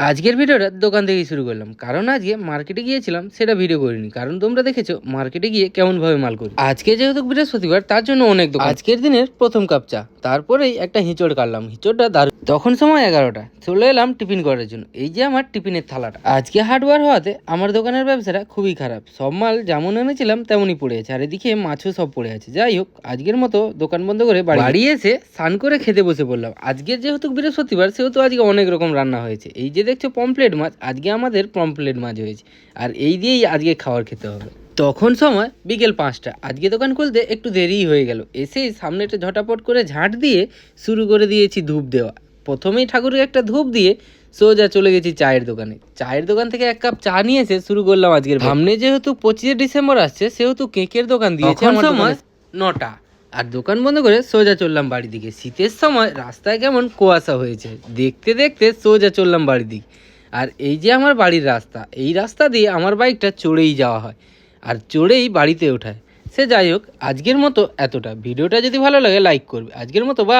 আজকের ভিডিওটা দোকান থেকেই শুরু করলাম, কারণ আজকে মার্কেটে গিয়েছিলাম, সেটা ভিডিও করিনি, কারণ তোমরা দেখেছো মার্কেটে গিয়ে কেমন ভাবে মাল করি। আজকে যেহেতু বৃহস্পতিবার, তার জন্য অনেক দোকান। আজকের দিনের প্রথম কাপ চা, তারপরেই একটা হিঁচড় কাটলাম, হিঁচড়টা দারুণ। তখন সময় 11টা, চলে এলাম টিফিন করার জন্য। এই যে আমার টিফিনের থালাটা, আজকে হার্ডওয়ার হওয়াতে আমার দোকানের ব্যবসাটা খুবই খারাপ। সব মাল যেমন এনেছিলাম তেমনই পড়ে আছে, আর এদিকে মাছও সব পড়ে আছে। যাই হোক, আজকের মতো দোকান বন্ধ করে বাড়ি এসে স্নান করে খেতে বসে পড়লাম। আজকের যেহেতু বৃহস্পতিবার, সেহেতু আজকে অনেক রকম রান্না হয়েছে। এই যে দেখছো পমপ্লেট মাছ, আজকে আমাদের পমপ্লেট মাছ হয়েছে, আর এই দিয়েই আজকে খাবার খেতে হবে। তখন সময় বিকেল 5টা। আজকে দোকান খুলতে একটু দেরিই হয়ে গেল। এসেই সামনেটা ঝটাপট করে ঝাঁট দিয়ে শুরু করে দিয়েছি ধূপ দেওয়া। প্রথমেই ঠাকুরকে একটা ধূপ দিয়ে সোজা চলে গেছি চায়ের দোকানে। চায়ের দোকান থেকে এক কাপ চা নিয়ে এসে শুরু করলাম আজকের। সামনে যেহেতু 25শে ডিসেম্বর আসছে, সেহেতু কেকের দোকান দিয়েছে। আমার সময় 9টা, আর দোকান বন্ধ করে সোজা চললাম বাড়ির দিকে। শীতের সময় রাস্তায় কেমন কুয়াশা হয়েছে, দেখতে দেখতে সোজা চললাম বাড়ির দিকে। আর এই যে আমার বাড়ির রাস্তা, এই রাস্তা দিয়ে আমার বাইকটা চড়েই যাওয়া হয়, আর চড়েই বাড়িতে ওঠায়। সে যাই হোক, আজকের মতো এতটা। ভিডিওটা যদি ভালো লাগে লাইক করবে। আজকের মতো বা